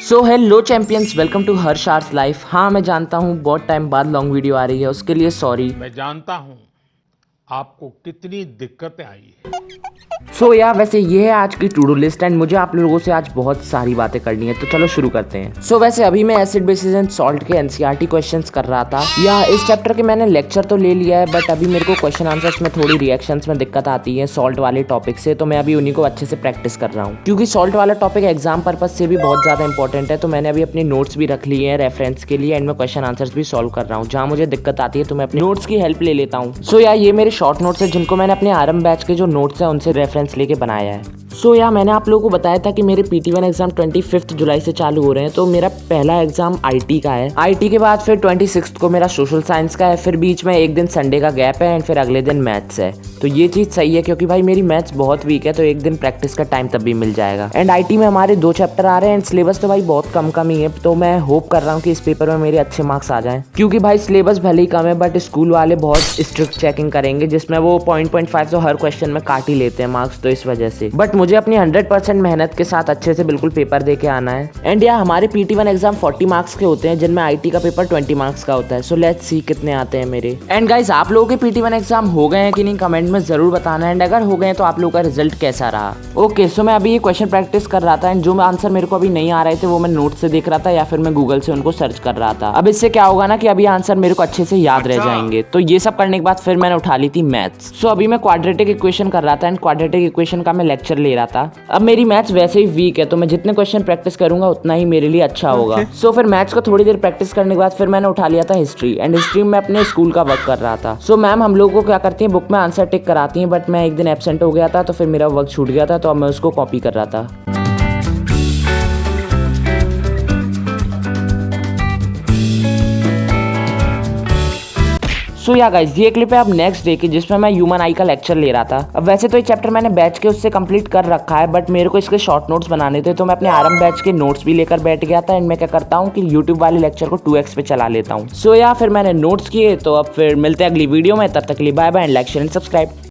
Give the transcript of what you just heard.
So hello champions, welcome to Harsh arts life. हाँ, मैं जानता हूँ बहुत टाइम बाद लॉन्ग वीडियो आ रही है, उसके लिए सॉरी। मैं जानता हूं आपको कितनी दिक्कतें आई है। वैसे ये है आज की टू डू लिस्ट एंड मुझे आप लोगों से आज बहुत सारी बातें करनी है, तो चलो शुरू करते हैं। वैसे अभी मैं एसिड बेसिस एंड सॉल्ट के एनसीईआरटी क्वेश्चंस कर रहा था। या इस चैप्टर के मैंने लेक्चर तो ले लिया है, बट अभी मेरे को क्वेश्चन आंसर्स में थोड़ी रिएक्शंस में दिक्कत आती है सॉल्ट वाले टॉपिक से, तो मैं अभी उन्हीं को अच्छे से प्रैक्टिस कर रहा हूँ, क्योंकि सॉल्ट वाला टॉपिक एग्जाम पर्पज से भी बहुत ज्यादा इंपॉर्टेंट है। तो मैंने अभी अपने नोट्स भी रख लिए हैं रेफरेंस के लिए एंड मैं क्वेश्चन आंसर्स भी सॉल्व कर रहा हूँ। जहाँ मुझे दिक्कत आती है तो मैं अपने नोट्स की हेल्प ले लेता हूँ। ये मेरे शॉर्ट नोट्स है जिनको मैंने अपने आरएम बैच के जो नोट्स है उनसे रेफरेंस लेके बनाया है। मैंने आप लोगों को बताया था कि मेरे PT1 एग्जाम 25 जुलाई से चालू हो रहे हैं। तो मेरा पहला एग्जाम IT का है। IT के बाद फिर 26 को मेरा सोशल साइंस का है, फिर बीच में एक दिन संडे का गैप है एंड फिर अगले दिन मैथ्स है। तो ये चीज़ सही है क्योंकि भाई मेरी मैथ्स बहुत वीक है, तो एक दिन प्रैक्टिस का टाइम तब भी मिल जाएगा। एंड IT में हमारे 2 चैप्टर आ रहे हैं एंड सिलेबस तो भाई बहुत कम ही है, तो मैं होप कर रहा हूँ कि इस पेपर में मेरे अच्छे मार्क्स आ जाएं, क्योंकि भाई सिलेबस भले ही कम है बट स्कूल वाले बहुत स्ट्रिक्ट चेकिंग करेंगे, जिसमें वो 0.5 तो हर क्वेश्चन में काट ही लेते हैं मार्क्स, तो इस वजह से। बट मुझे अपनी 100% मेहनत के साथ अच्छे से बिल्कुल पेपर दे के आना है। एंड हमारे PT1 एग्जाम 40 मार्क्स के होते हैं, जिनमें IT का पेपर 20 मार्क्स का होता है। सो लेट्स सी कितने आते हैं मेरे। एंड गाइस, आप लोगों के PT1 एग्जाम हो गए हैं कि नहीं, कमेंट में जरूर बताना। एंड अगर हो गए तो आप लोगों का रिजल्ट कैसा रहा। ओके, सो मैं अभी ये क्वेश्चन प्रैक्टिस कर रहा था एंड जो आंसर मेरे को अभी नहीं आ रहे थे वो मैं नोट से देख रहा था या फिर मैं गूगल से उनको सर्च कर रहा था। अब इससे क्या होगा ना कि अभी आंसर मेरे को अच्छे से याद रह जाएंगे। तो ये सब करने के बाद फिर मैंने उठा ली थी मैथ्स। सो अभी मैं क्वाड्रेटिक इक्वेशन कर रहा था एंड क्वाड्रेटिक इक्वेशन का मैं लेक्चर ले रहा था। अब मेरी मैथ्स वैसे ही वीक है, तो मैं जितने क्वेश्चन प्रैक्टिस करूंगा उतना ही मेरे लिए अच्छा होगा। फिर मैथ्स को थोड़ी देर प्रैक्टिस करने के बाद फिर मैंने उठा लिया था हिस्ट्री। एंड हिस्ट्री में मैं अपने स्कूल का वर्क कर रहा था। मैम हम लोगों को क्या करती है, बुक में आंसर टिक कराती है, बट मैं एक दिन एब्सेंट हो गया था तो फिर मेरा वर्क छूट गया था, तो अब मैं उसको कॉपी कर रहा था। गाइस, ये क्लिप है अब नेक्स्ट डे की, जिसमें मैं ह्यूमन आई का लेक्चर ले रहा था। अब वैसे तो ये चैप्टर मैंने बैच के उससे कंप्लीट कर रखा है, बट मेरे को इसके शॉर्ट नोट्स बनाने थे, तो मैं अपने आरएम बैच के नोट्स भी लेकर बैठ गया था। एंड मैं क्या करता हूँ कि यूट्यूब वाले लेक्चर को 2x पे चला लेता हूँ। फिर मैंने नोट्स किए, तो अब फिर मिलते हैं अगली वीडियो में। तब तक के लिए bye bye and like share and subscribe.